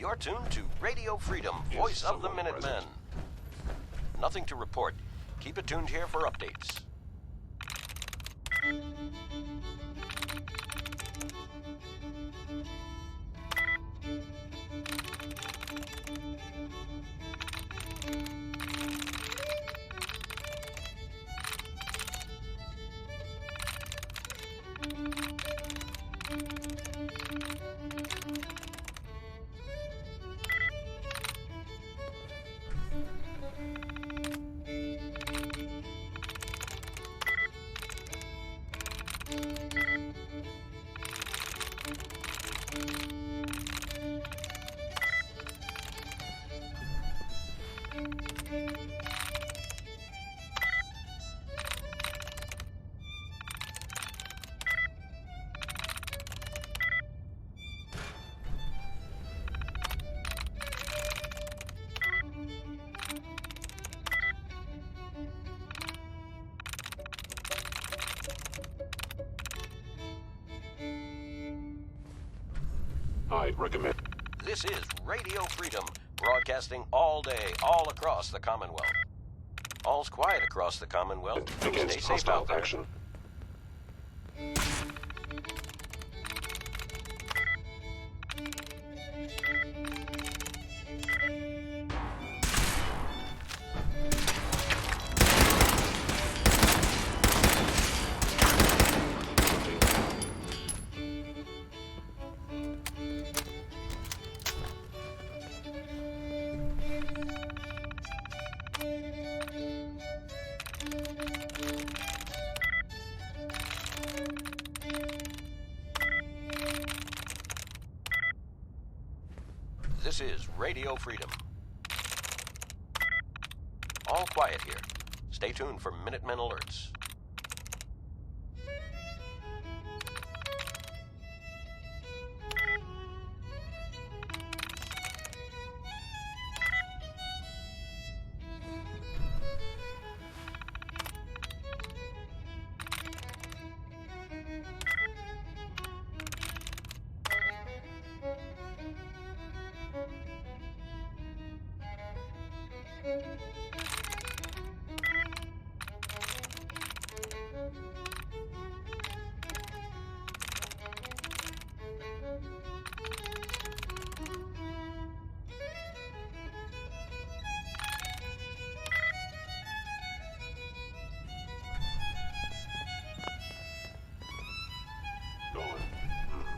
You're tuned to Radio Freedom, voice of the Minutemen. Nothing to report. Keep it tuned here for updates. I recommend. This is Radio Freedom, broadcasting all day, all across the Commonwealth. All's quiet across the Commonwealth. Stay Against safe out hostile there. action. This is Radio Freedom. All quiet here. Stay tuned for Minutemen alerts.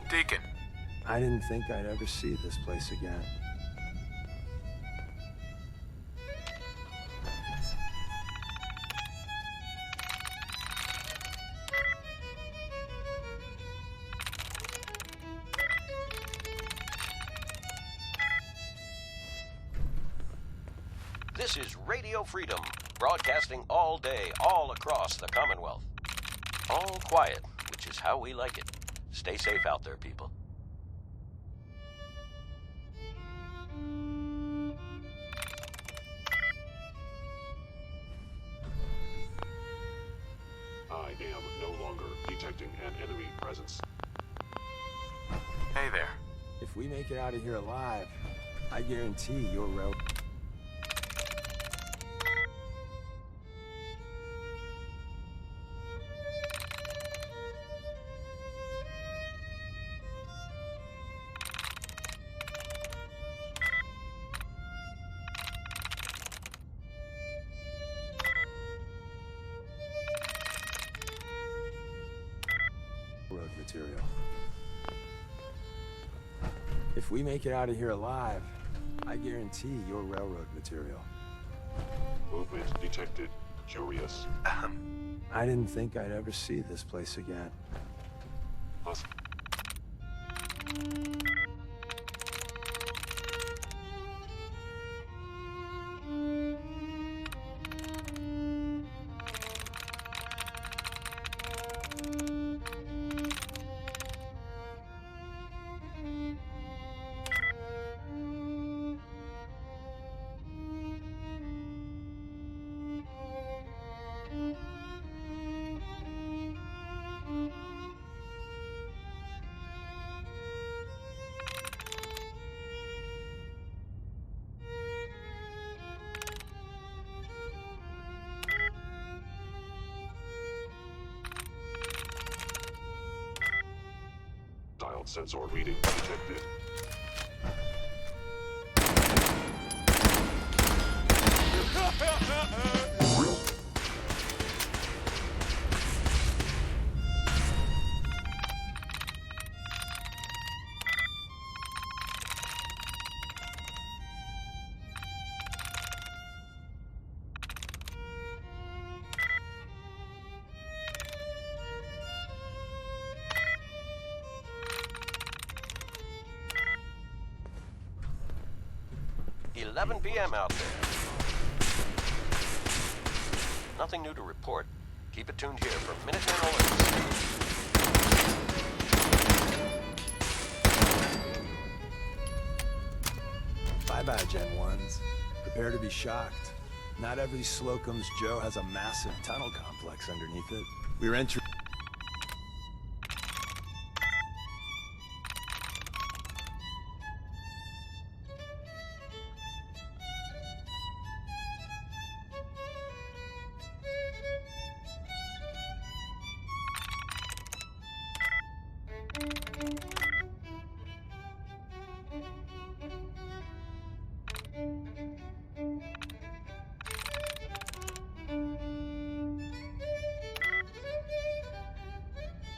Deacon. I didn't think I'd ever see this place again. This is Radio Freedom, broadcasting all day, all across the Commonwealth. All quiet, which is how we like it. Stay safe out there, people. I am no longer detecting an enemy presence. Hey there. If we make it out of here alive, I guarantee your railroad material. If we make it out of here alive, I guarantee your railroad material. Movement detected. Curious. I didn't think I'd ever see this place again. Us. ground sensor reading detected. $11 p.m. out there. Nothing new to report. Keep it tuned here for Minutemen alerts. Bye-bye, Gen 1s. Prepare to be shocked. Not every Slocum's Joe has a massive tunnel complex underneath it. We're entering...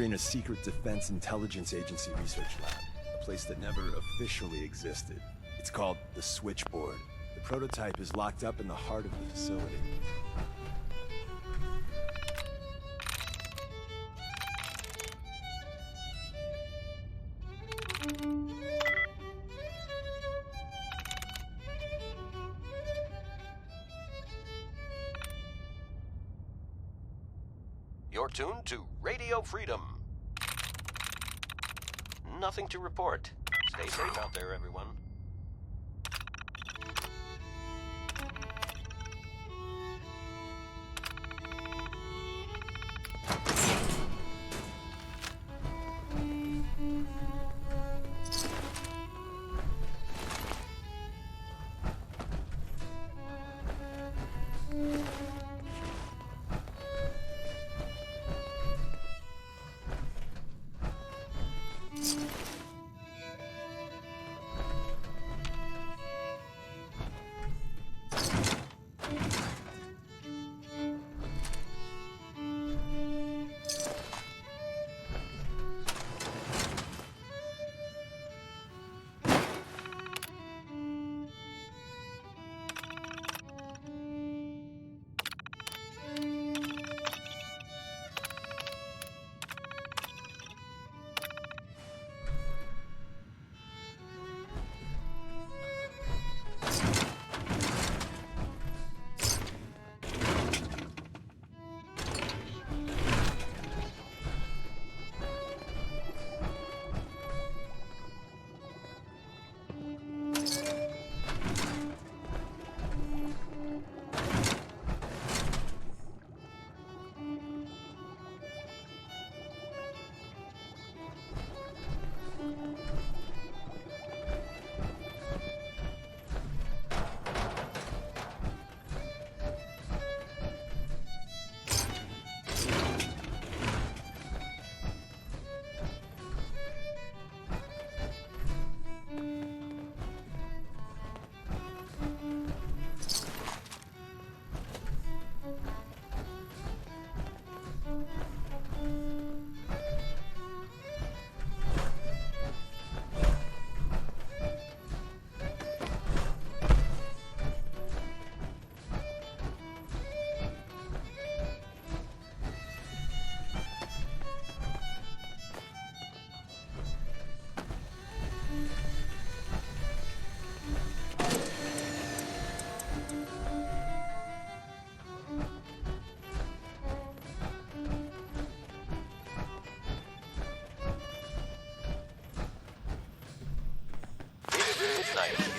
in a secret Defense Intelligence Agency research lab, a place that never officially existed. It's called the Switchboard. The prototype is locked up in the heart of the facility. You're tuned to Radio Freedom. Nothing to report. Stay safe out there, everyone.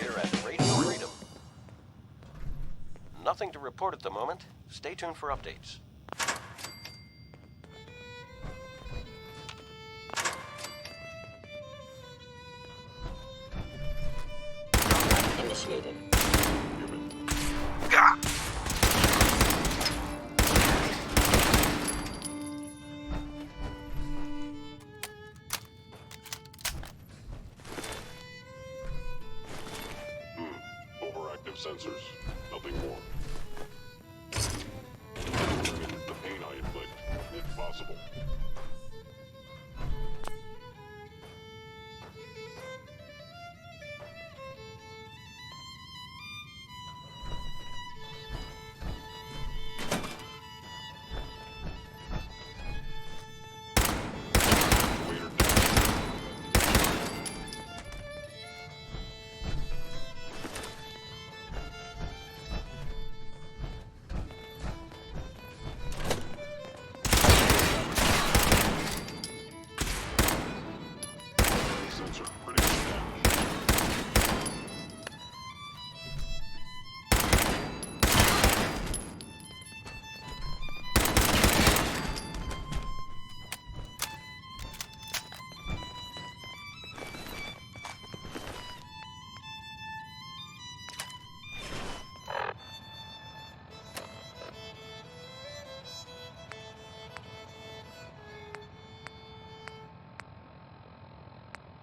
Here at Radio Freedom. Nothing to report at the moment. Stay tuned for updates. Initiated. Human. Gah! of sensors. Nothing more. Limit the pain I inflict, if possible.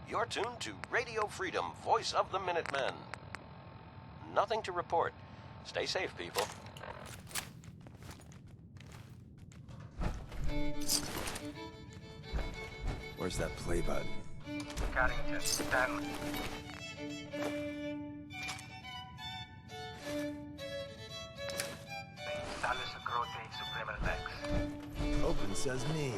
You're tuned to Radio Freedom, voice of the Minutemen. Nothing to report. Stay safe, people. Where's that play button? Carrington, Stanley. Installers of rotate subliminal X. Open says me.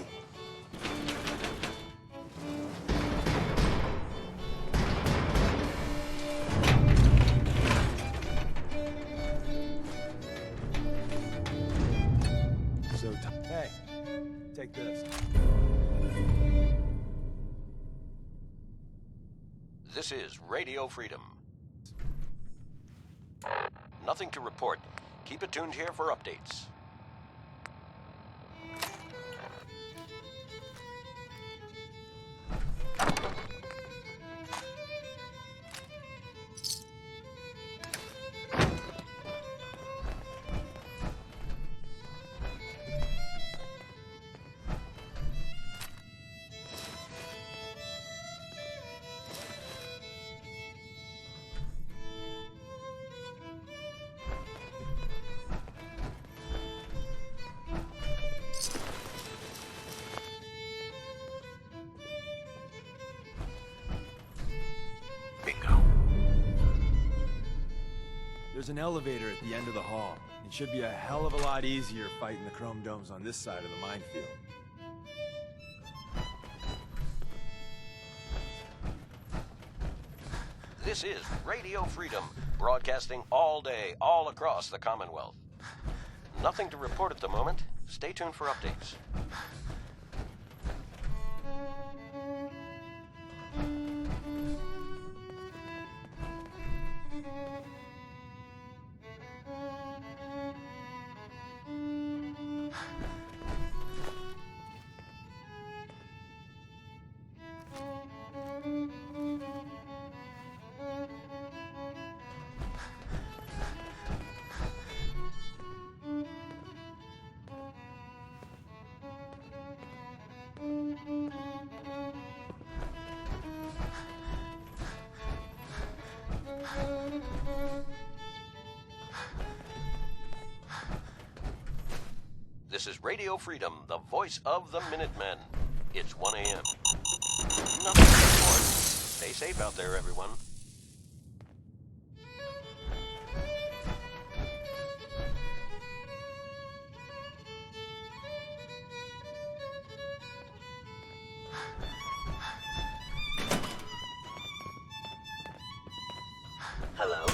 Hey, take this. This is Radio Freedom. Nothing to report. Keep it tuned here for updates. There's an elevator at the end of the hall. It should be a hell of a lot easier fighting the chrome domes on this side of the minefield. This is Radio Freedom, broadcasting all day, all across the Commonwealth. Nothing to report at the moment. Stay tuned for updates. This is Radio Freedom, the voice of the Minutemen. It's 1 a.m. Nothing to report. Stay safe out there, everyone. Hello?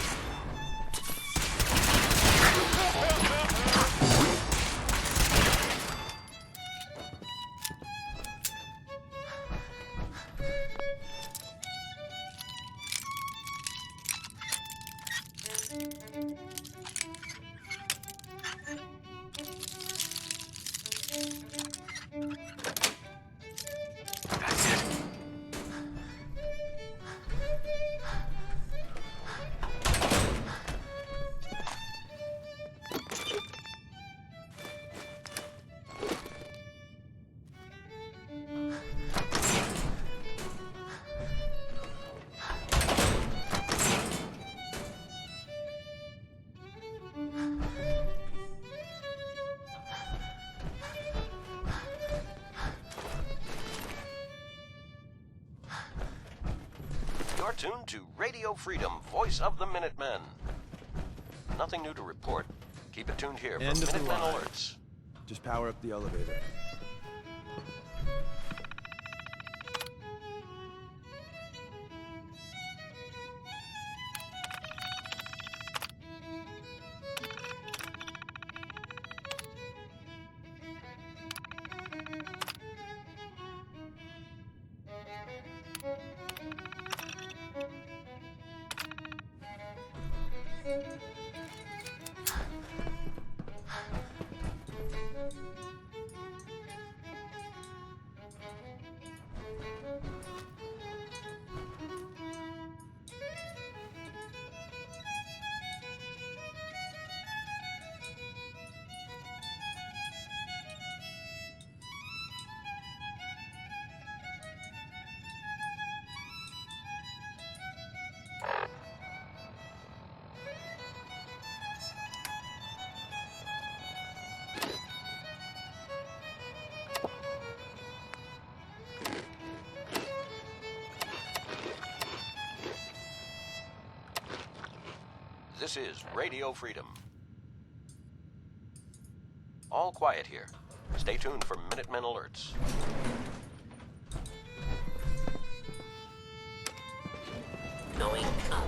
You're tuned to Radio Freedom, voice of the Minutemen. Nothing new to report. Keep it tuned here for End of the Minutemen line. alerts. Just power up the elevator. This is Radio Freedom. All quiet here. Stay tuned for Minutemen alerts. Going up.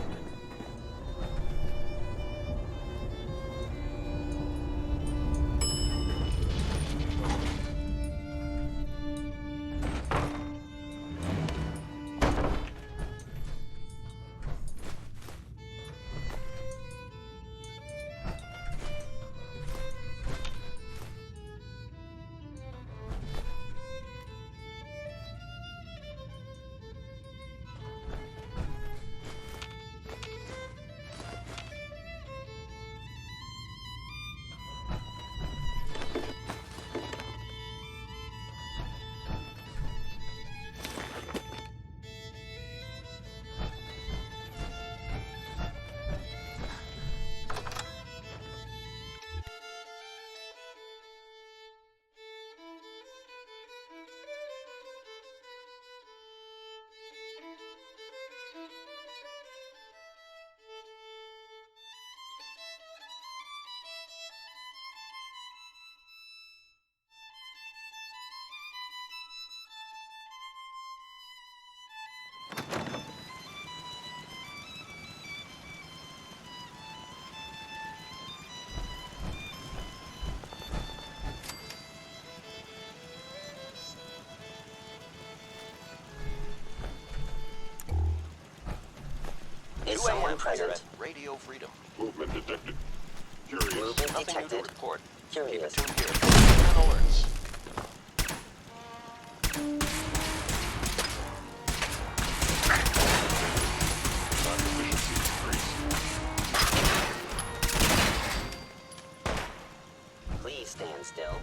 Is 2 someone a.m. here present? at Radio Freedom. Movement detected. Curious. Movement Nothing new to detected. report. Keep it Curious. tuned here for Minutemen alerts. Efficiency increased. Please stand still.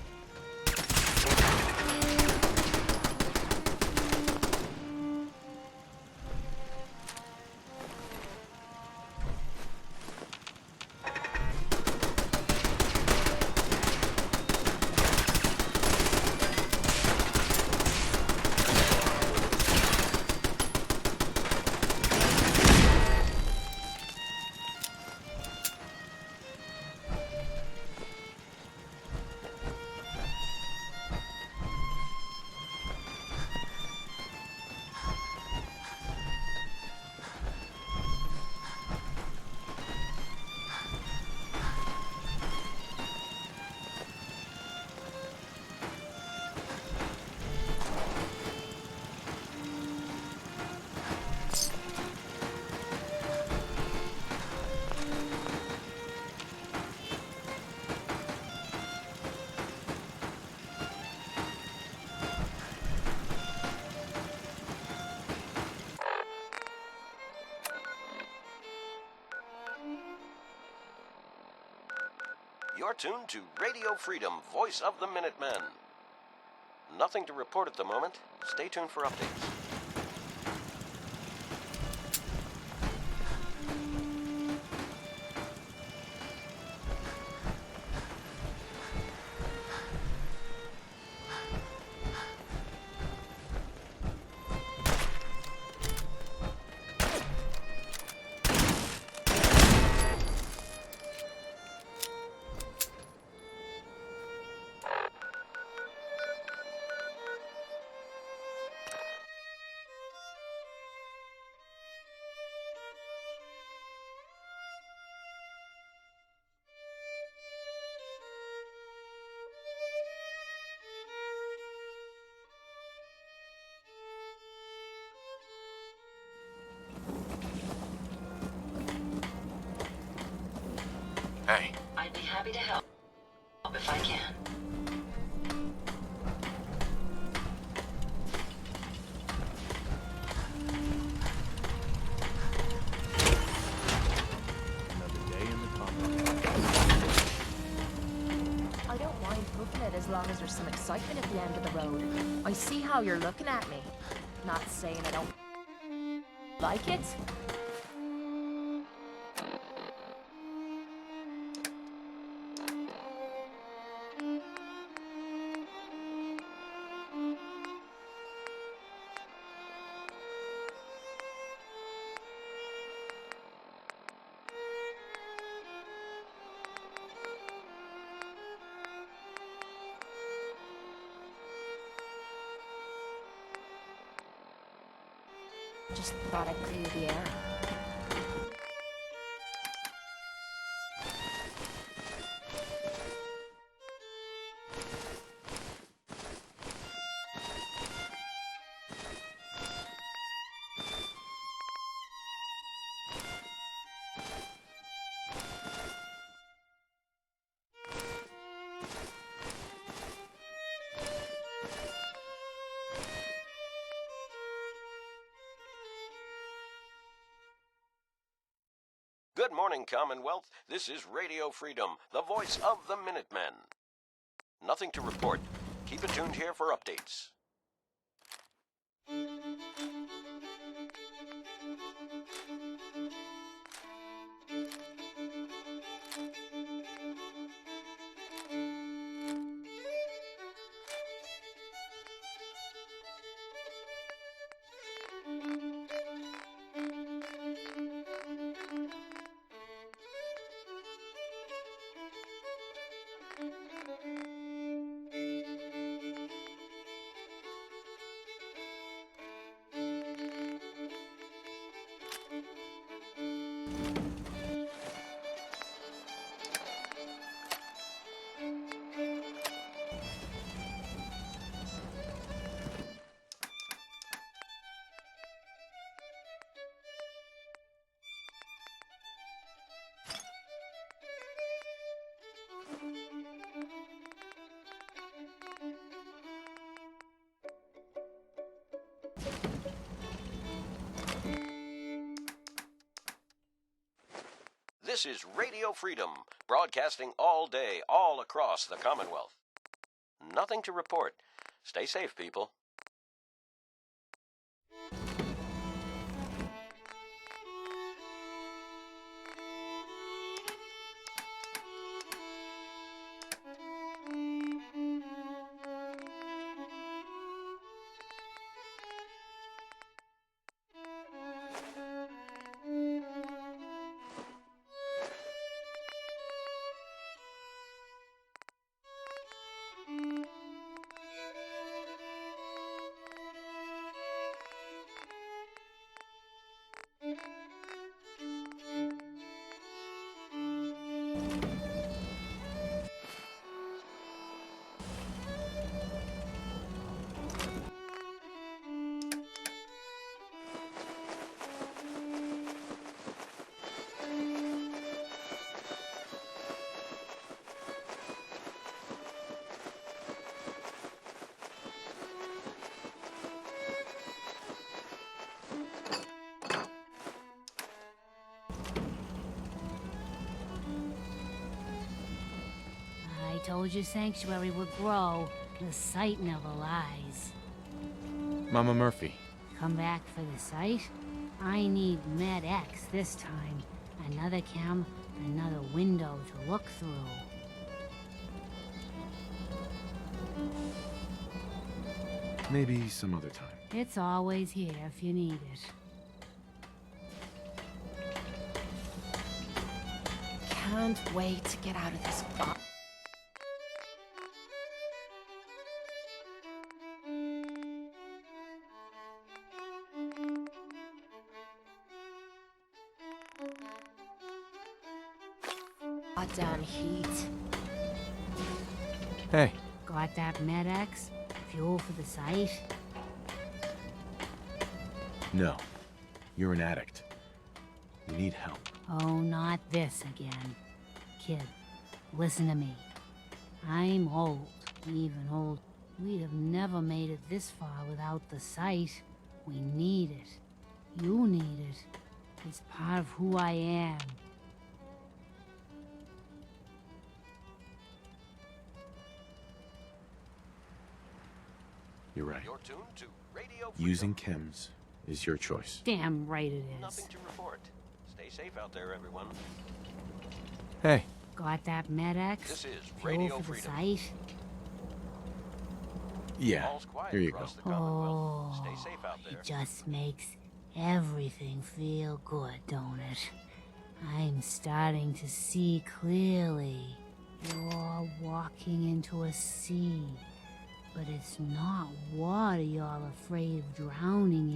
You're tuned to Radio Freedom, voice of the Minutemen. Nothing to report at the moment. Stay tuned for updates. Hey. I'd be happy to help if I can. Another day in the Commonwealth. I don't mind cooking it as long as there's some excitement at the end of the road. I see how you're looking at me. Not saying I don't like it. Just thought I'd clear the air. Good morning, Commonwealth. This is Radio Freedom, the voice of the Minutemen. Nothing to report. Keep it tuned here for updates. This is Radio Freedom, broadcasting all day, all across the Commonwealth. Nothing to report. Stay safe, people. I told you Sanctuary would grow. The site never lies. Mama Murphy. Come back for the site? I need Med X this time. Another cam, another window to look through. Maybe some other time. It's always here if you need it. Can't wait to get out of this box. Goddamn heat. Hey. Got that Med X? Fuel for the site? No. You're an addict. You need help. Oh, not this again. kid. Listen to me. I'm old, even old. We'd have never made it this far without the sight. We need it. You need it. It's part of who I am. You're right. You're tuned to Radio Freedom. Using chems is your choice. Damn right it is. Nothing to report. Stay safe out there, everyone. Hey, Got that MedX? This is Fuel Radio for the Freedom. sight? yeah, All's quiet here you go. across the Commonwealth. Oh, Stay safe out there. it just makes everything feel good, don't it? I'm starting to see clearly. You're walking into a sea, but it's not water you're afraid of drowning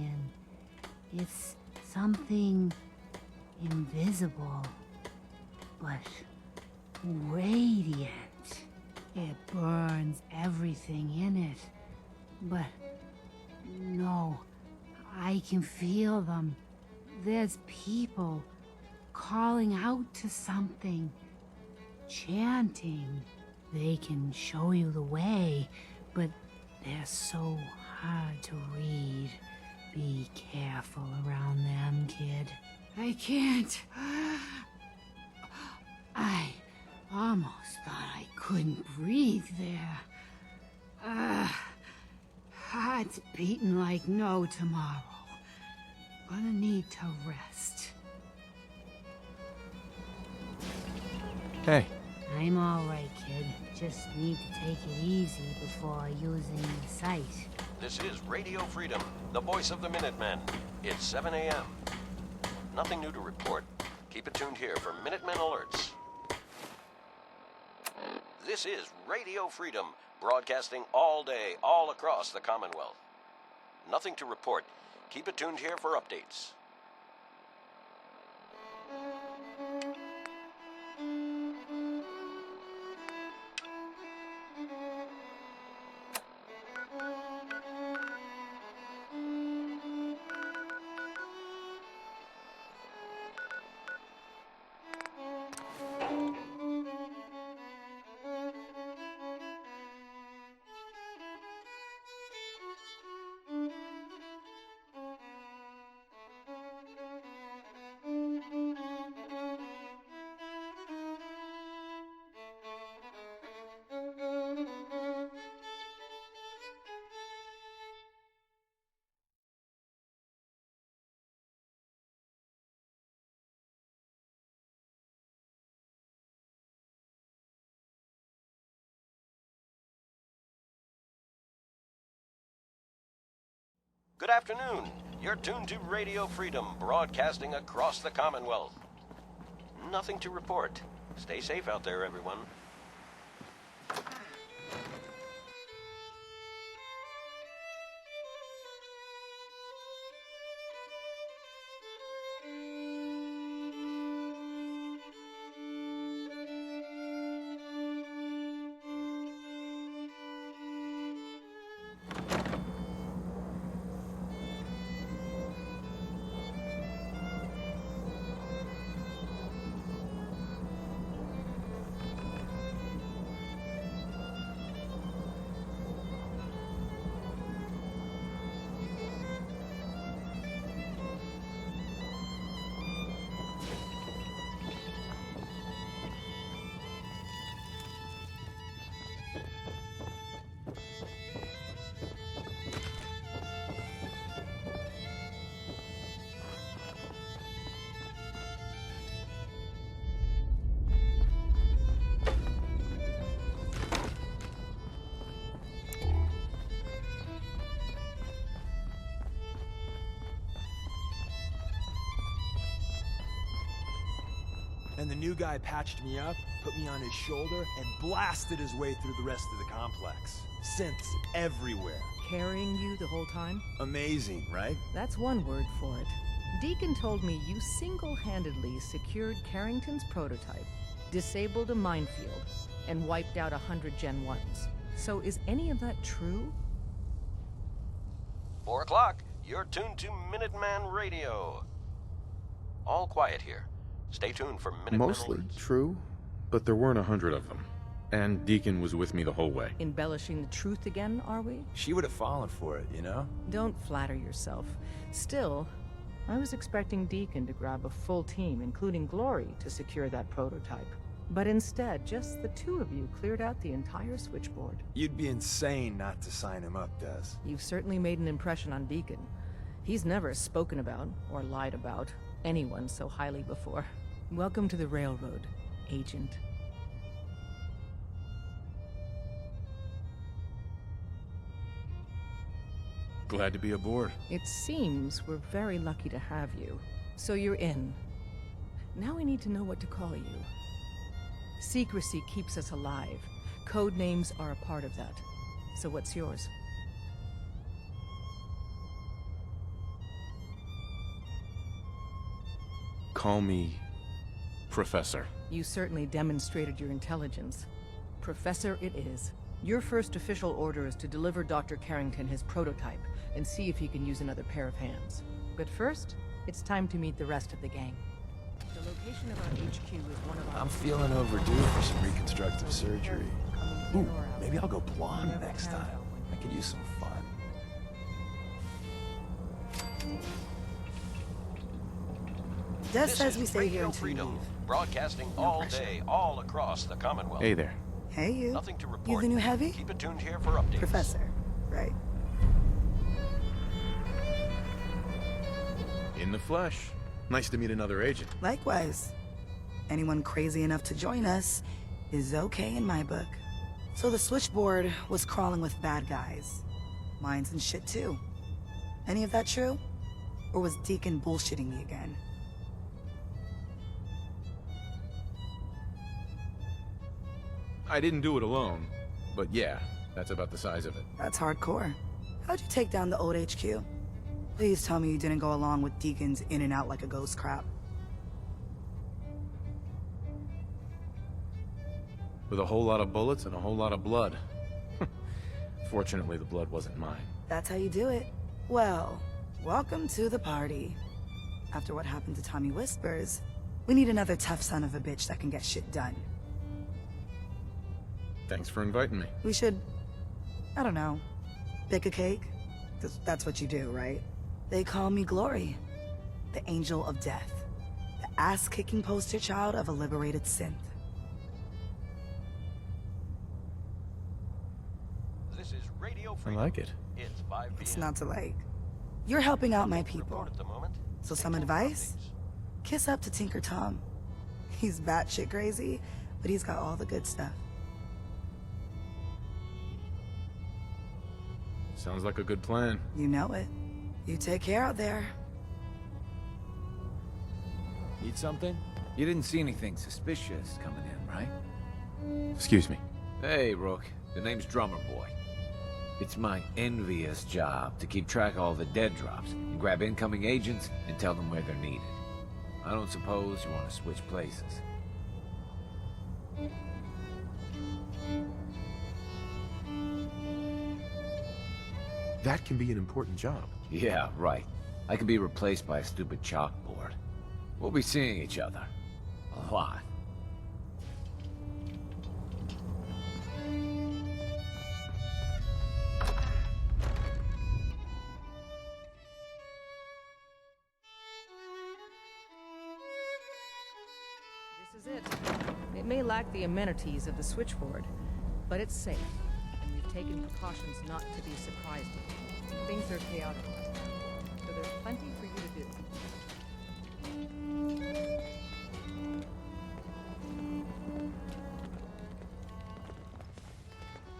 in. It's something invisible, but radiant. It burns everything in it. But no, I can feel them. There's people calling out to something, chanting. They can show you the way, but they're so hard to read. Be careful around them, kid. I can't. I almost thought I couldn't breathe there. Heart's beating like no tomorrow. Gonna need to rest. Hey, I'm all right, kid. Just need to take it easy before using the sight. This is Radio Freedom, the voice of the Minutemen. It's 7 a.m. Nothing new to report. Keep it tuned here for Minutemen alerts. This is Radio Freedom, broadcasting all day, all across the Commonwealth. Nothing to report. Keep it tuned here for updates. Good afternoon. You're tuned to Radio Freedom, broadcasting across the Commonwealth. Nothing to report. Stay safe out there, everyone. And the new guy patched me up, put me on his shoulder, and blasted his way through the rest of the complex. Synths everywhere. Carrying you the whole time? Amazing, right? That's one word for it. Deacon told me you single-handedly secured Carrington's prototype, disabled a minefield, and wiped out 100 Gen 1s. So is any of that true? 4 o'clock. You're tuned to Minuteman Radio. All quiet here. Stay tuned for Minuteman mostly alerts. true, but there weren't 100 of them. And Deacon was with me the whole way. Embellishing the truth again, are we? She would have fallen for it, you know? Don't flatter yourself. Still, I was expecting Deacon to grab a full team, including Glory, to secure that prototype. But instead, just the two of you cleared out the entire switchboard. You'd be insane not to sign him up, Des. You've certainly made an impression on Deacon. He's never spoken about, or lied about, anyone so highly before. Welcome to the Railroad, Agent. Glad to be aboard. It seems we're very lucky to have you. So you're in. Now we need to know what to call you. Secrecy keeps us alive. Code names are a part of that. So what's yours? Call me Professor. You certainly demonstrated your intelligence. Professor it is. Your first official order is to deliver Dr. Carrington his prototype and see if he can use another pair of hands. But first, it's time to meet the rest of the gang. The location of our HQ is one of our... I'm feeling overdue for some reconstructive surgery. Ooh, maybe I'll go blonde next time. I could use some fun. Des This says is we stay Radio here until you Freedom, leave. broadcasting No all pressure. day, all across the Commonwealth. Hey there. Hey, you. Nothing to You report. the new heavy? Keep it tuned here for updates. Professor, right? In the flesh. Nice to meet another agent. Likewise. Anyone crazy enough to join us is okay in my book. So the switchboard was crawling with bad guys. Mines and shit too. Any of that true? Or was Deacon bullshitting me again? I didn't do it alone, but yeah, that's about the size of it. That's hardcore. How'd you take down the old HQ? Please tell me you didn't go along with Deacon's in and out like a ghost crap. With a whole lot of bullets and a whole lot of blood. Fortunately, the blood wasn't mine. That's how you do it. Well, welcome to the party. After what happened to Tommy Whispers, we need another tough son of a bitch that can get shit done. Thanks for inviting me. We should, I don't know, bake a cake? 'Cause that's what you do, right? They call me Glory, the Angel of Death, the ass-kicking poster child of a liberated synth. This is Radio I Freedom. like it. It's 5 p.m. It's not to like. You're helping out my Nothing to report people. at the moment. So Stay some tuned for advice? updates. Kiss up to Tinker Tom. He's batshit crazy, but he's got all the good stuff. Sounds like a good plan. You know it. You take care out there. Need something? You didn't see anything suspicious coming in, right? Excuse me. Hey, Rook. The name's Drummer Boy. It's my envious job to keep track of all the dead drops and grab incoming agents and tell them where they're needed. I don't suppose you want to switch places. That can be an important job. Yeah, right. I could be replaced by a stupid chalkboard. We'll be seeing each other. A lot. This is it. It may lack the amenities of the switchboard, but it's safe, and we've taken precautions not to be surprised again. Things are chaotic right now, so there's plenty for you to do.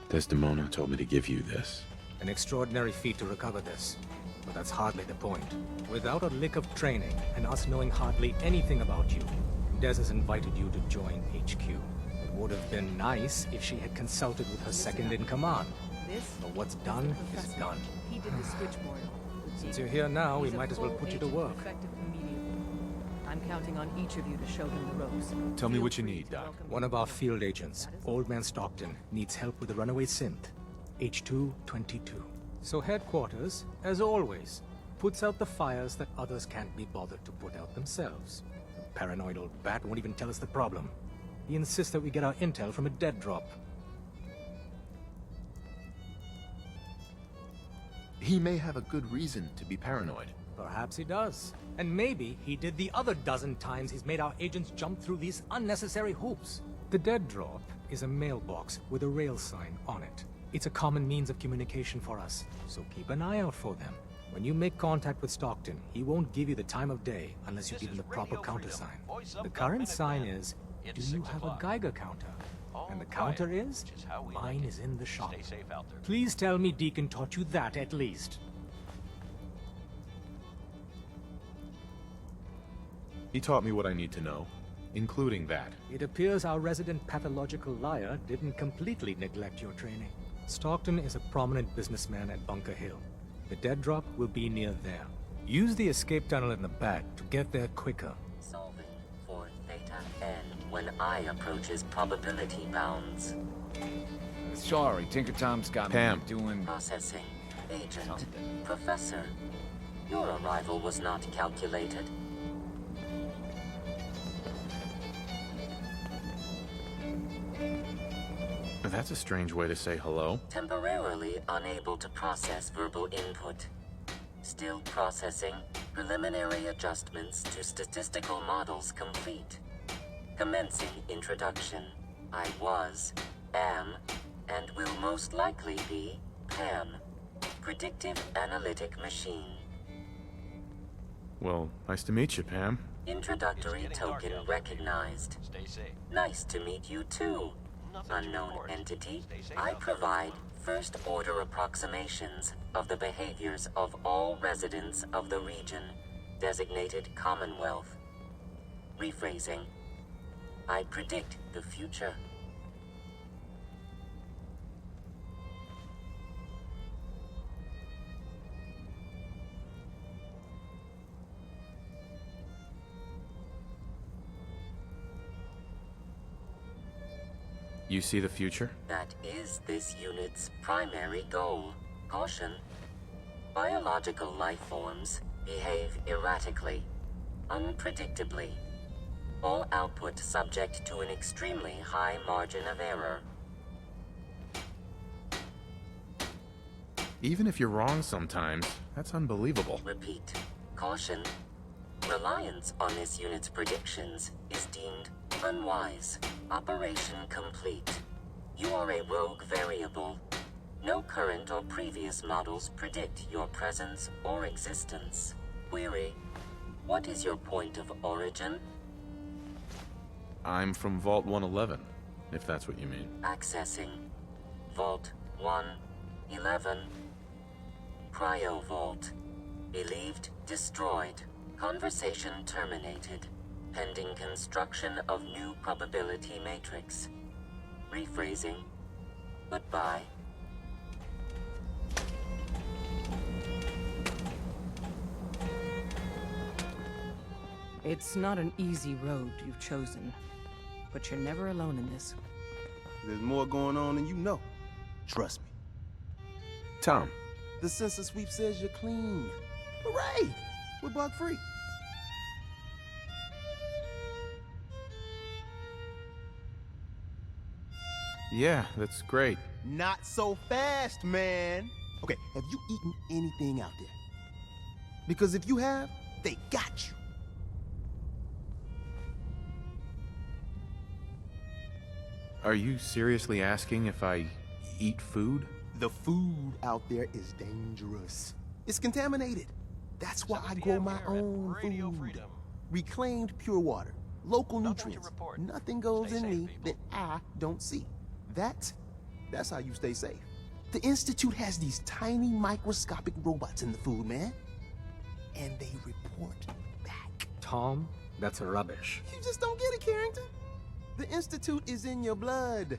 Desdemona told me to give you this. An extraordinary feat to recover this. But that's hardly the point. Without a lick of training, and us knowing hardly anything about you, Des has invited you to join HQ. It would have been nice if she had consulted with her second-in-command. This But what's is done the is professor. done. He did the switchboard. Since you're here now, we He's a might as well full put you to agent, work. effective immediately. I'm counting on each of you to show him the ropes. Tell me Feel what you free need, to Doc. welcome One me of our to field agents, Old Man Stockton, needs help with a runaway synth. H222. So headquarters, as always, puts out the fires that others can't be bothered to put out themselves. The paranoid old bat won't even tell us the problem. He insists that we get our intel from a dead drop. He may have a good reason to be paranoid. Perhaps he does. And maybe he did the other dozen times he's made our agents jump through these unnecessary hoops. The dead drop is a mailbox with a rail sign on it. It's a common means of communication for us, so keep an eye out for them. When you make contact with Stockton, he won't give you the time of day unless you give him the proper countersign. The current sign is, do you have a Geiger counter? And the counter is, mine is in the shop. Please tell me Deacon taught you that at least. He taught me what I need to know, including that. It appears our resident pathological liar didn't completely neglect your training. Stockton is a prominent businessman at Bunker Hill. The dead drop will be near there. Use the escape tunnel in the back to get there quicker. Solving for theta n when I approaches probability bounds. Sorry, Tinker Tom's got Pam. me doing... Processing. Agent. Professor. Your arrival was not calculated. That's a strange way to say hello. Temporarily unable to process verbal input. Still processing. Preliminary adjustments to statistical models complete. Commencing introduction. I was, am, and will most likely be Pam. Predictive analytic machine. Well, nice to meet you, Pam. Introductory token recognized. Stay safe. Nice to meet you too. Unknown entity, I provide first-order approximations of the behaviors of all residents of the region, designated Commonwealth. Rephrasing, I predict the future. You see the future? That is this unit's primary goal. Caution. Biological life forms behave erratically, unpredictably. All output subject to an extremely high margin of error. Even if you're wrong sometimes, that's unbelievable. Repeat. Caution. Reliance on this unit's predictions is deemed unwise. Operation complete. You are a rogue variable. No current or previous models predict your presence or existence. Query. What is your point of origin? I'm from Vault 111, if that's what you mean. Accessing. Vault 111. Cryo Vault. Believed destroyed. Conversation terminated. Pending construction of new probability matrix. Rephrasing. Goodbye. It's not an easy road you've chosen, but you're never alone in this. There's more going on than you know. Trust me. Tom. The census sweep says you're clean. Hooray! We're bug free. Yeah, that's great. Not so fast, man. Okay, have you eaten anything out there? Because if you have, they got you. Are you seriously asking if I eat food? The food out there is dangerous. It's contaminated. That's why I grow my own food. Reclaimed pure water, local nutrients. Nothing goes in me that I don't see. That's how you stay safe. The Institute has these tiny microscopic robots in the food, man. And they report back. Tom, that's rubbish. You just don't get it, Carrington. The Institute is in your blood.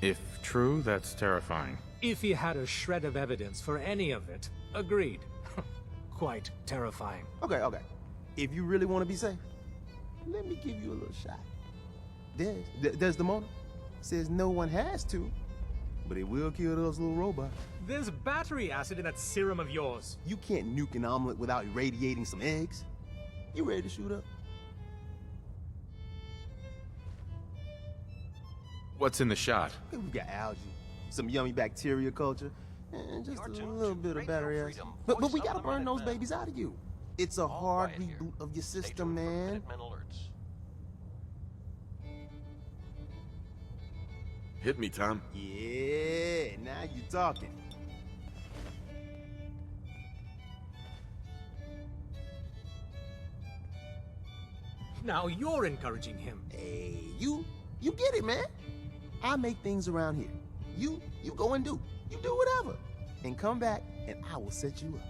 If true, that's terrifying. If he had a shred of evidence for any of it, agreed. Quite terrifying. Okay. If you really want to be safe, let me give you a little shot. Desdemona says no one has to, but it will kill those little robots. There's battery acid in that serum of yours. You can't nuke an omelet without irradiating some eggs. You ready to shoot up? What's in the shot? We got algae, some yummy bacteria culture, and just a little bit of battery acid. But we gotta burn those babies out of you. It's a hard reboot of your system, man. Hit me, Tom. Yeah, now you're talking. Now you're encouraging him. Hey, you get it, man. I make things around here. You go and do. You do whatever. And come back, and I will set you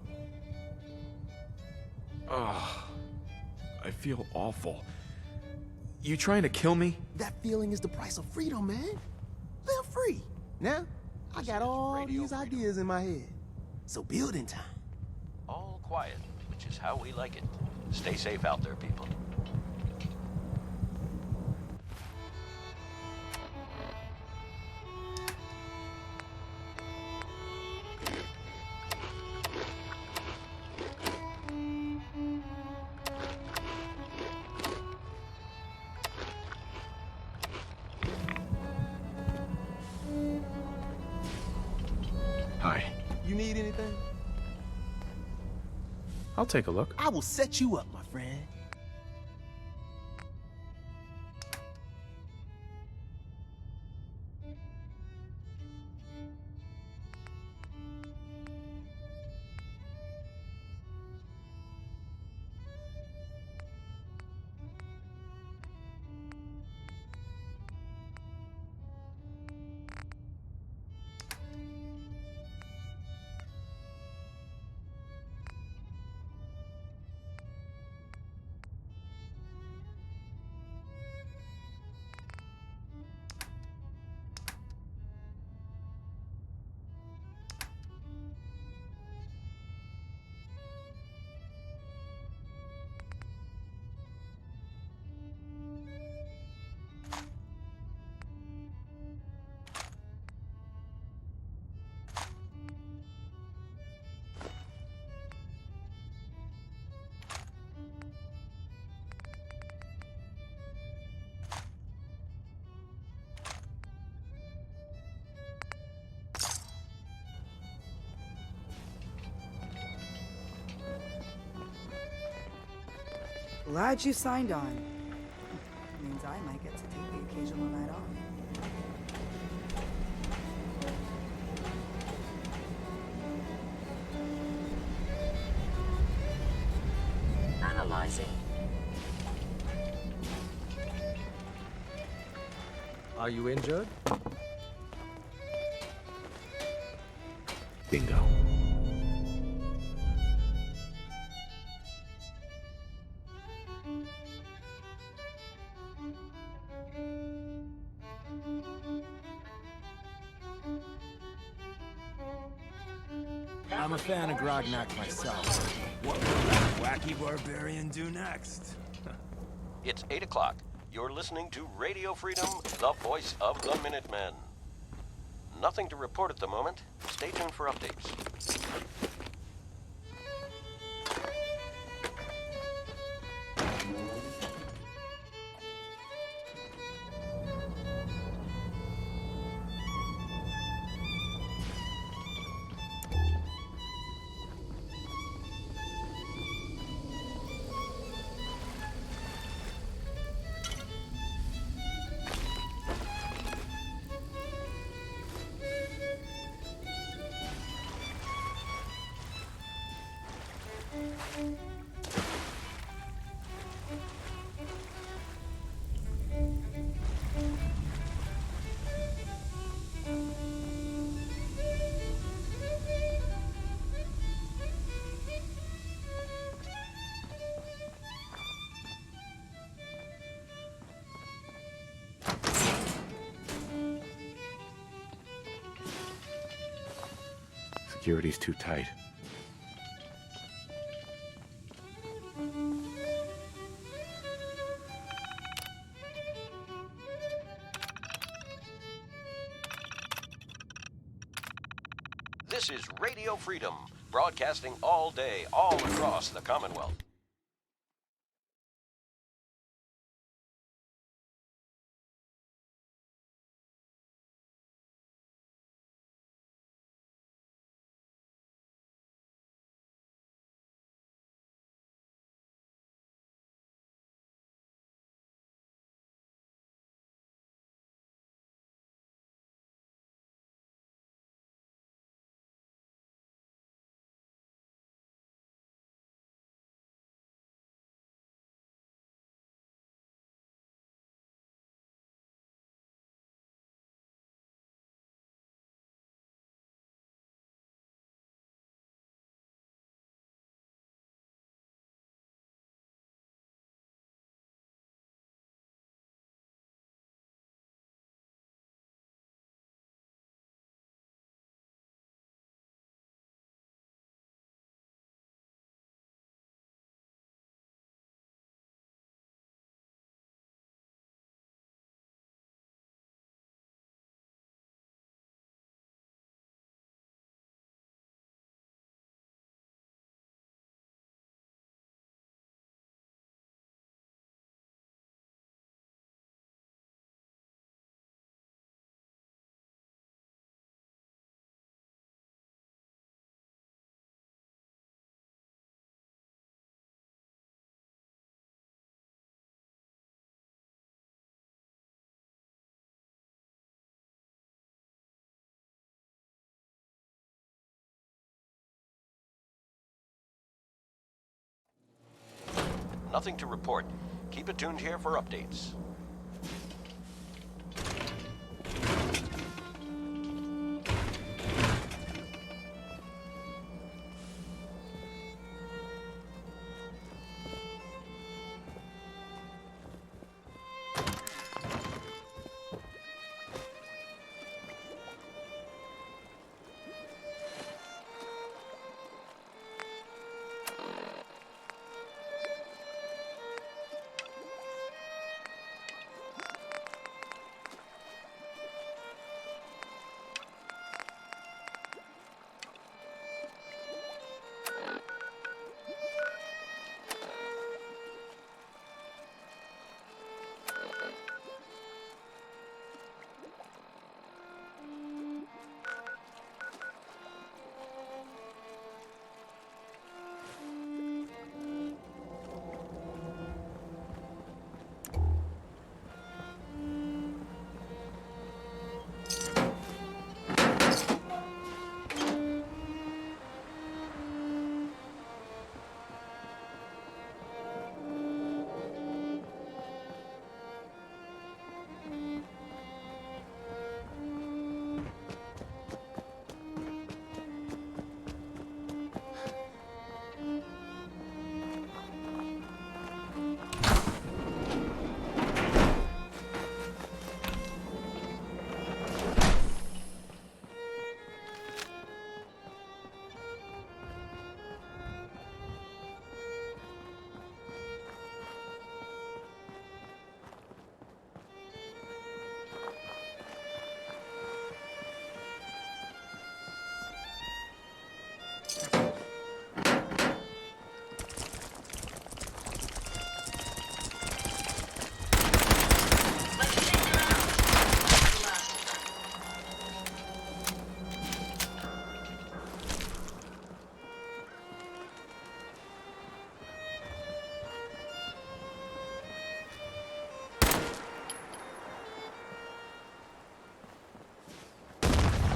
up. Oh, I feel awful. You trying to kill me? That feeling is the price of freedom, man. Live free. Now, I got all these ideas in my head. So building time. All quiet, which is how we like it. Stay safe out there, people. Hi. You need anything? I'll take a look. I will set you up, my friend. Glad you signed on. Means I might get to take the occasional night off. Analyzing. Are you injured? Bingo. I'm a fan of Grognak myself. What will that wacky barbarian do next? It's 8 o'clock. You're listening to Radio Freedom, the voice of the Minutemen. Nothing to report at the moment. Stay tuned for updates. Security's too tight. This is Radio Freedom, broadcasting all day, all across the Commonwealth. Nothing to report. Keep it tuned here for updates.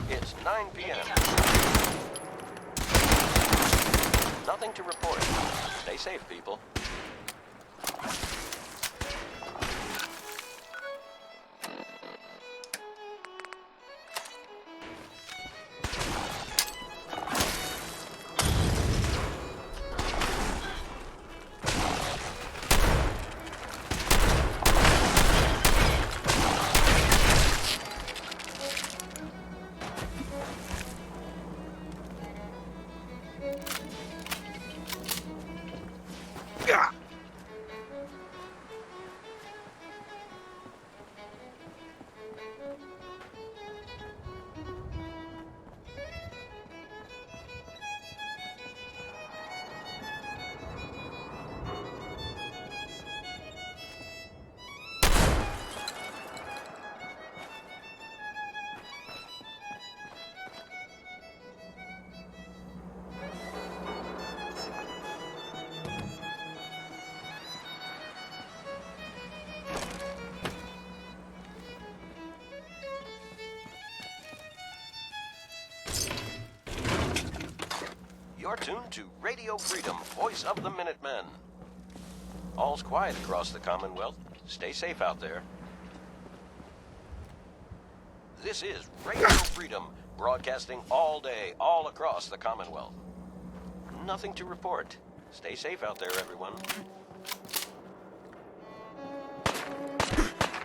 It's 9 p.m. Nothing to report. Stay safe, people. You're tuned to Radio Freedom, voice of the Minutemen. All's quiet across the Commonwealth. Stay safe out there. This is Radio Freedom, broadcasting all day, all across the Commonwealth. Nothing to report. Stay safe out there, everyone.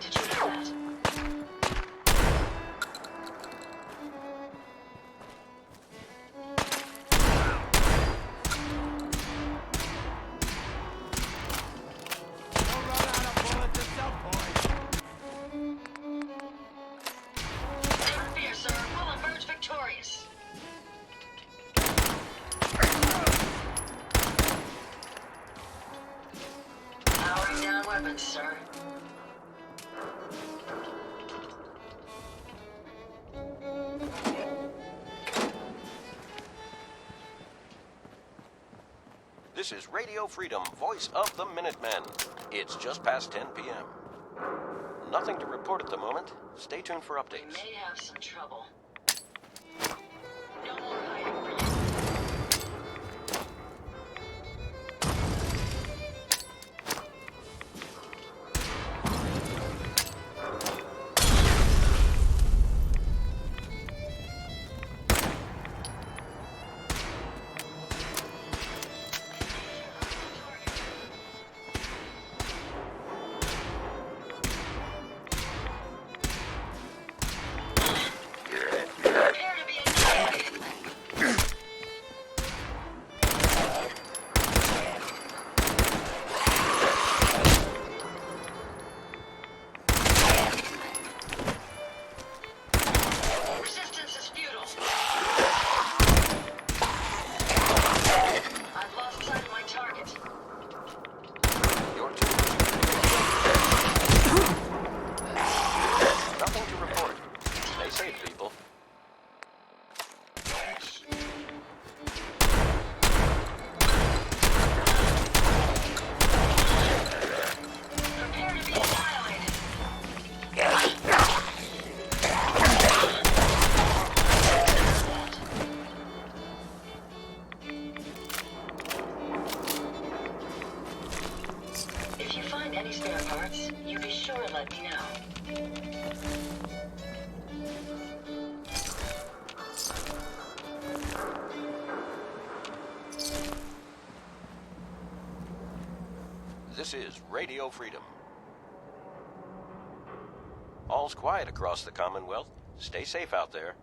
Did you hear that? Sir. This is Radio Freedom, voice of the Minutemen. It's just past 10 p.m. Nothing to report at the moment. Stay tuned for updates. We may have some trouble. No more hiding for you. This is Radio Freedom. All's quiet across the Commonwealth. Stay safe out there.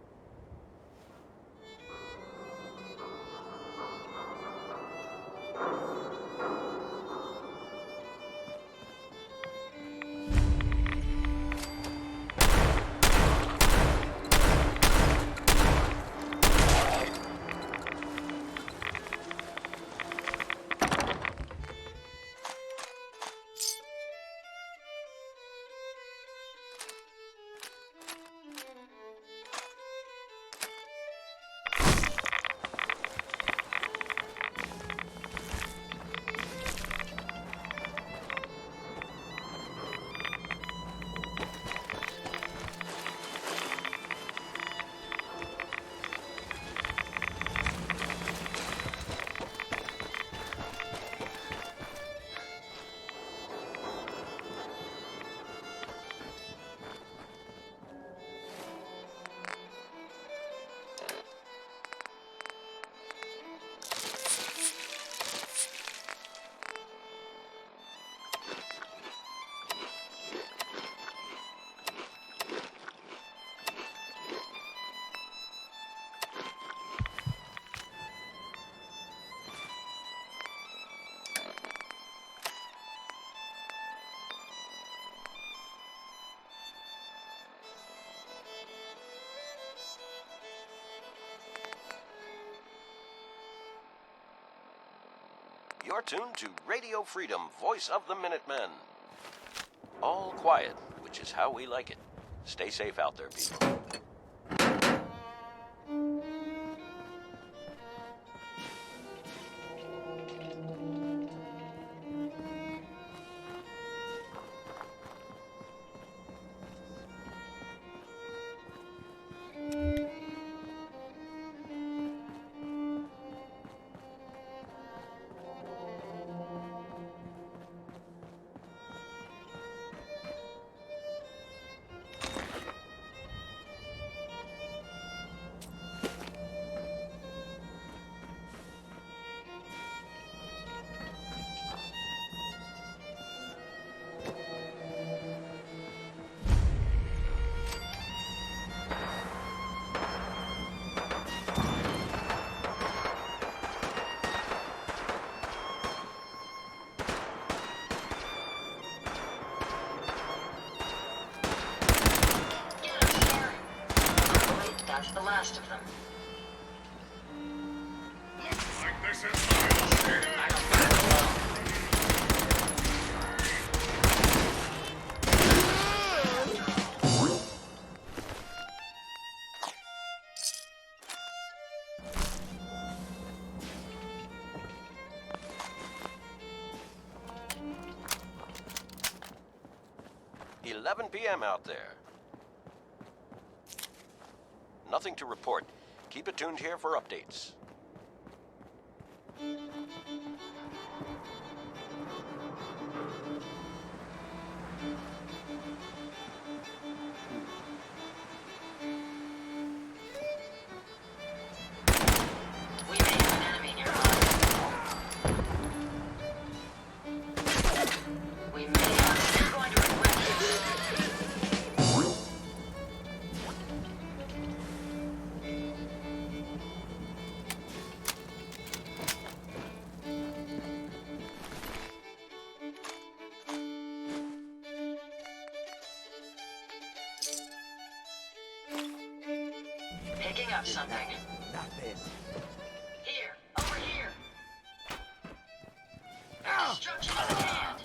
You're tuned to Radio Freedom, voice of the Minutemen. All quiet, which is how we like it. Stay safe out there, people. That's the last of them. Looks like this is my $11 p.m. out there. Nothing to report. Keep it tuned here for updates. We may have an enemy nearby. We may have... You're going to regret this. Picking up something. Not bad. Here, over here. Destruction at hand.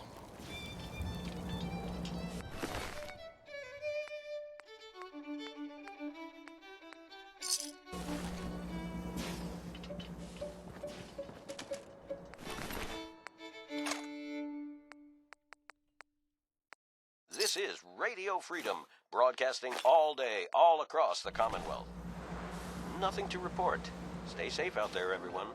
This is Radio Freedom, broadcasting all day, all across the Commonwealth. Nothing to report. Stay safe out there, everyone.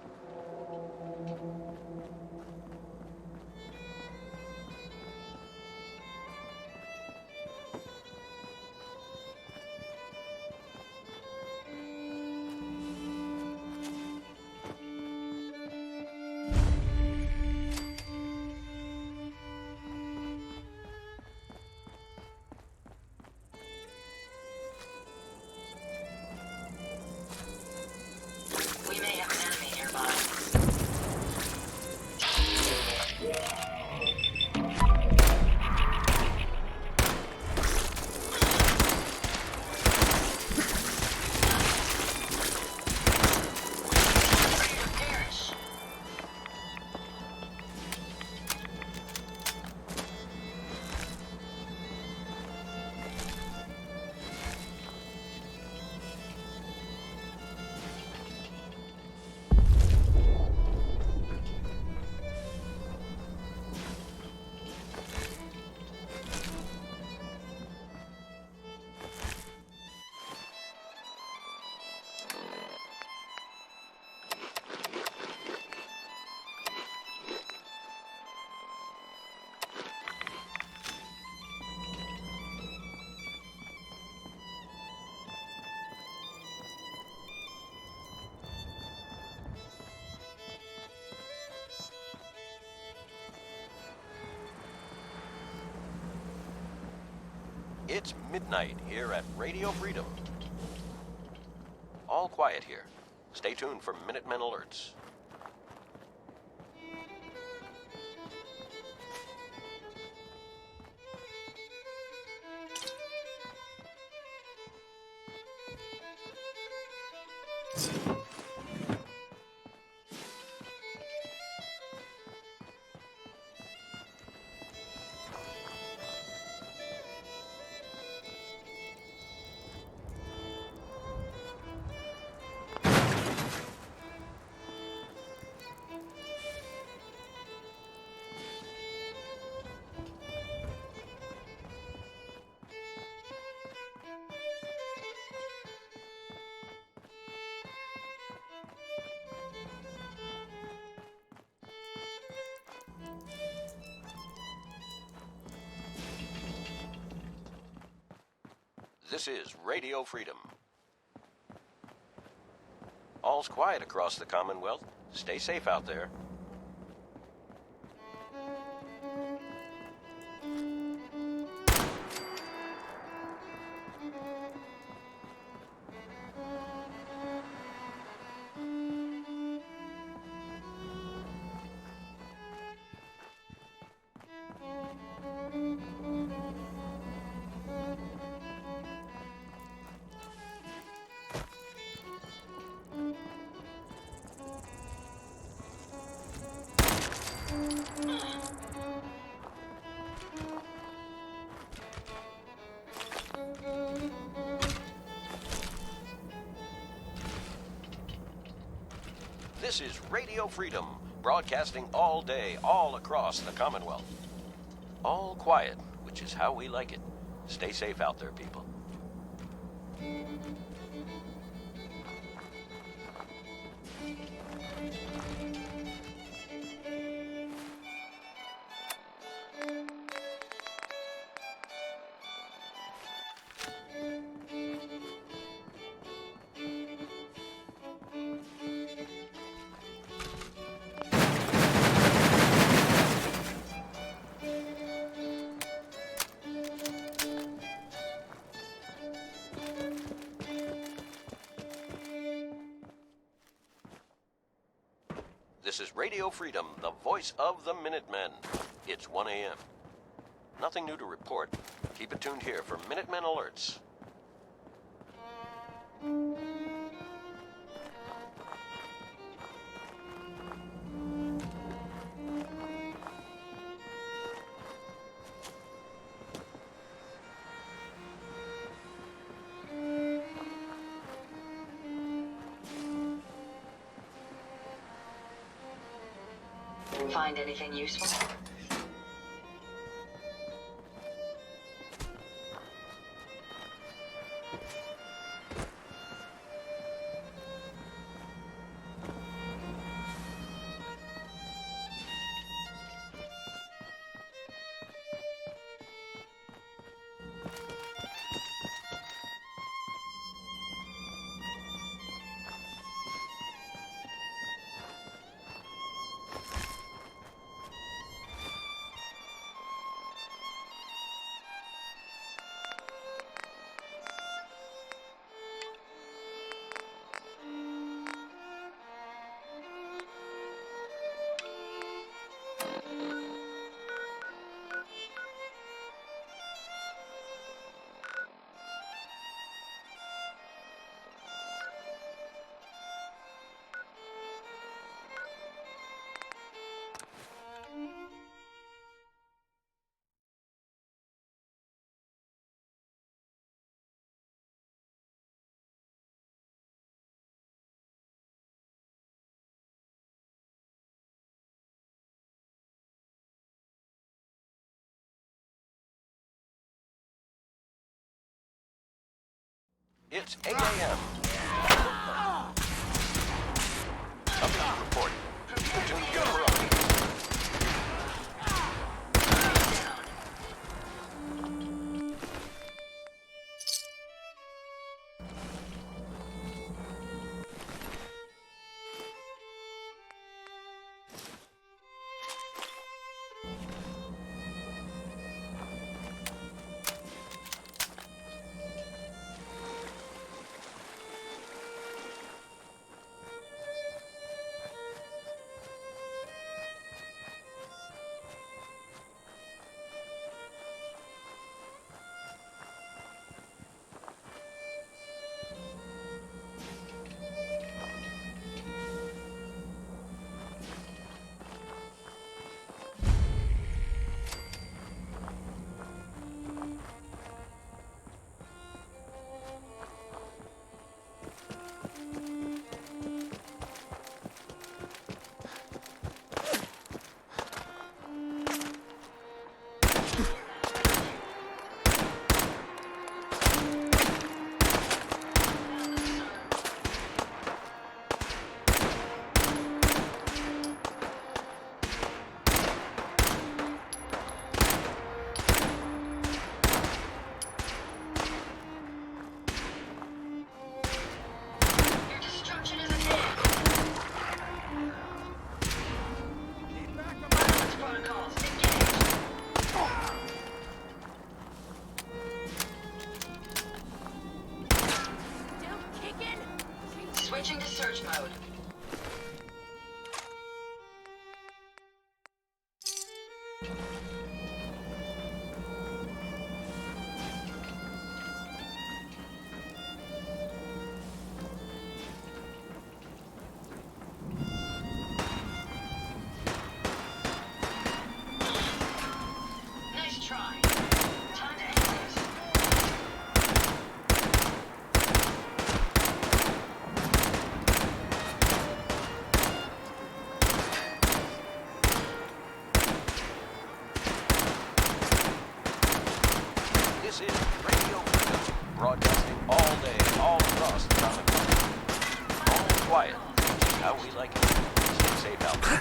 It's midnight here at Radio Freedom. All quiet here. Stay tuned for Minutemen alerts. This is Radio Freedom. All's quiet across the Commonwealth. Stay safe out there. This is Radio Freedom, broadcasting all day, all across the Commonwealth. All quiet, which is how we like it. Stay safe out there, people. This is Radio Freedom, the voice of the Minutemen. It's 1 a.m. Nothing new to report. Keep it tuned here for Minutemen alerts. Find anything useful? It's 8 a.m. Something reporting. Keep it tuned here for updates. search mode. Nice try. Time to end this. This is Radio Freedom, broadcasting all day, all across the Commonwealth. All quiet, which is how we like it. Stay safe out there.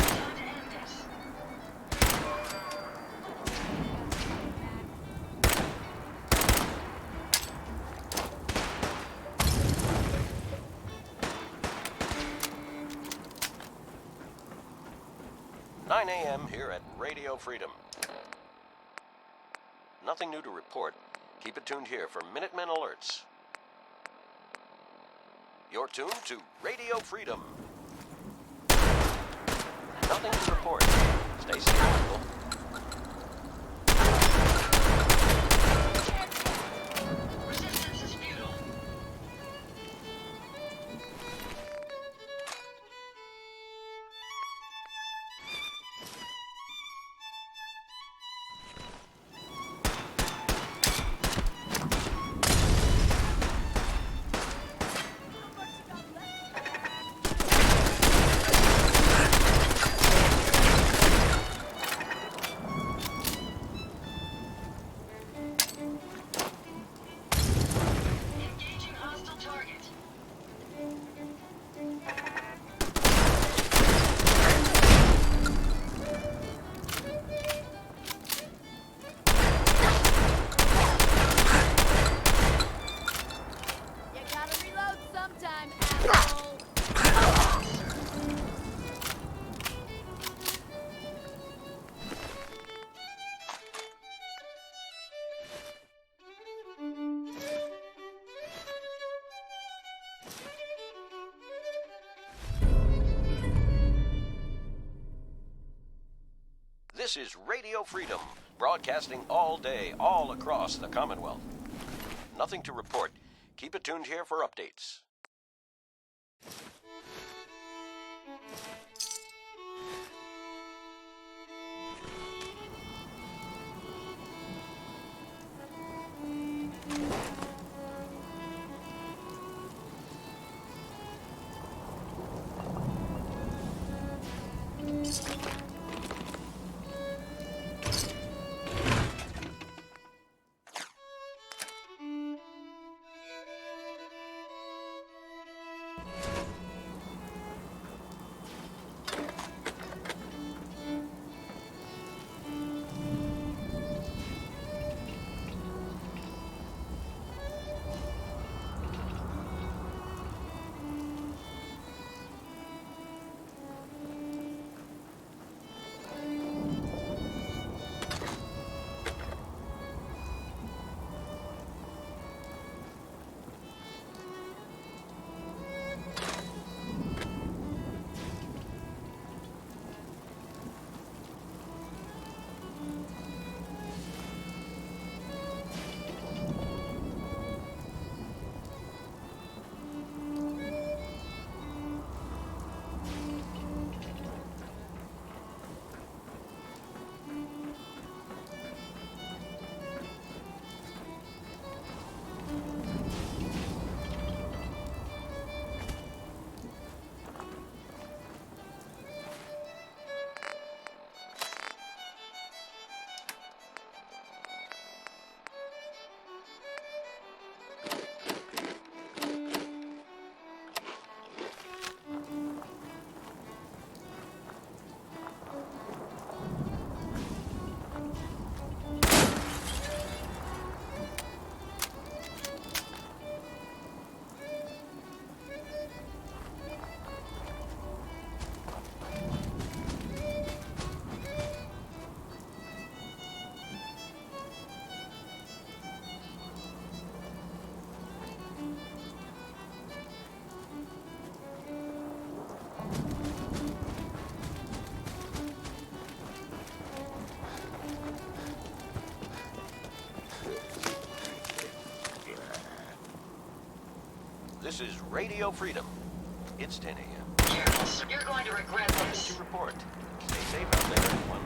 Time to end this. 9 a.m. here at Radio Freedom. Nothing new to report. Keep it tuned here for Minutemen alerts. You're tuned to Radio Freedom. Nothing to report. Stay safe, people. Resistance is futile. Engaging hostile target. You gotta reload sometime, asshole. This is Radio Freedom, broadcasting all day, all across the Commonwealth. Nothing to report. Keep it tuned here for updates. This is Radio Freedom. It's 10 a.m. You're going to regret this. To report. Stay safe out there, everyone.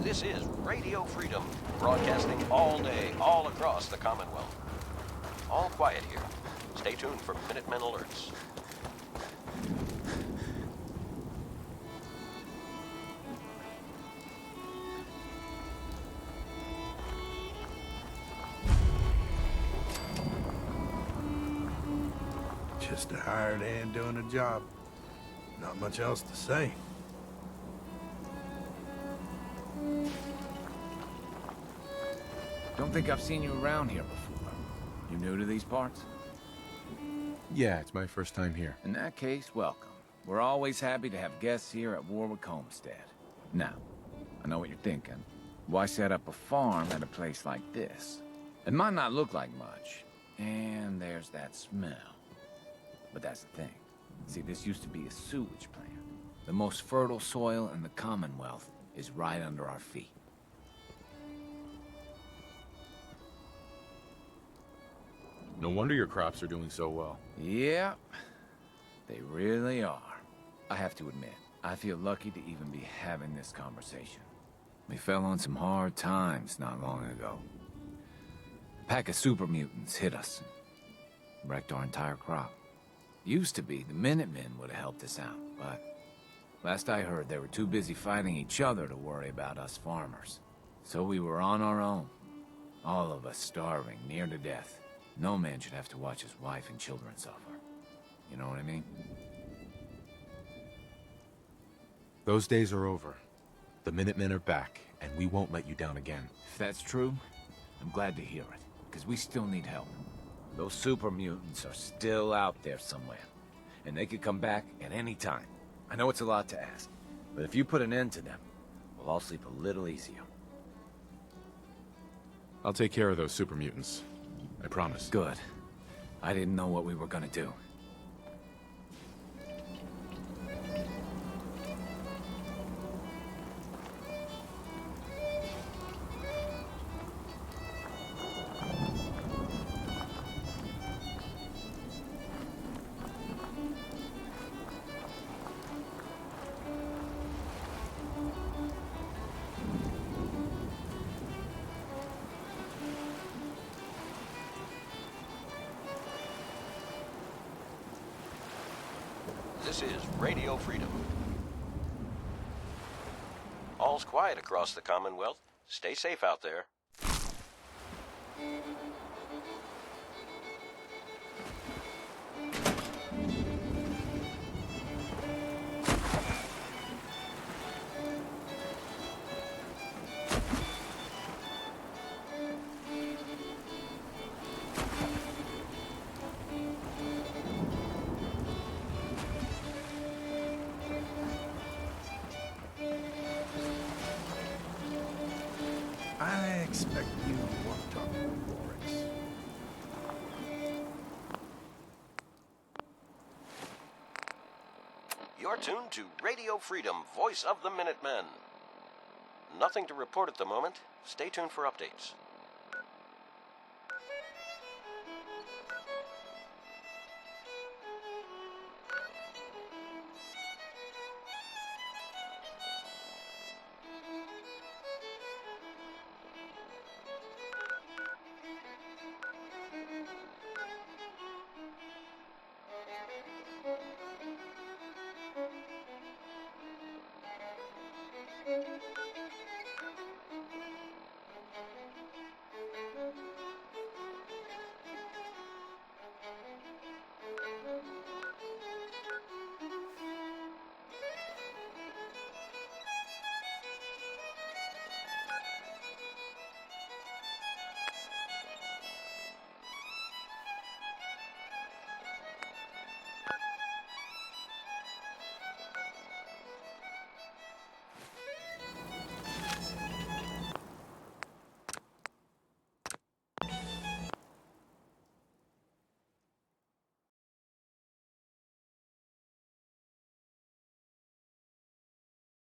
This is Radio Freedom, broadcasting all day, all across the Commonwealth. All quiet here. Stay tuned for Minutemen alerts. Just a hired hand doing a job. Not much else to say. Don't think I've seen you around here before. You new to these parts? Yeah, it's my first time here. In that case, welcome. We're always happy to have guests here at Warwick Homestead. Now, I know what you're thinking. Why set up a farm at a place like this? It might not look like much, and there's that smell. But that's the thing. See, this used to be a sewage plant. The most fertile soil in the Commonwealth is right under our feet. No wonder your crops are doing so well. Yeah, they really are. I have to admit, I feel lucky to even be having this conversation. We fell on some hard times not long ago. A pack of super mutants hit us and wrecked our entire crop. Used to be the Minutemen would have helped us out, but last I heard they were too busy fighting each other to worry about us farmers. So we were on our own, all of us starving near to death. No man should have to watch his wife and children suffer. You know what I mean? Those days are over. The Minutemen are back, and we won't let you down again. If that's true, I'm glad to hear it, because we still need help. Those super mutants are still out there somewhere, and they could come back at any time. I know it's a lot to ask, but if you put an end to them, we'll all sleep a little easier. I'll take care of those super mutants. I promise. Good. I didn't know what we were gonna do. This is Radio Freedom. All's quiet across the Commonwealth. Stay safe out there. I expect you want to talk to Warwick. You're tuned to Radio Freedom, voice of the Minutemen. Nothing to report at the moment. Stay tuned for updates.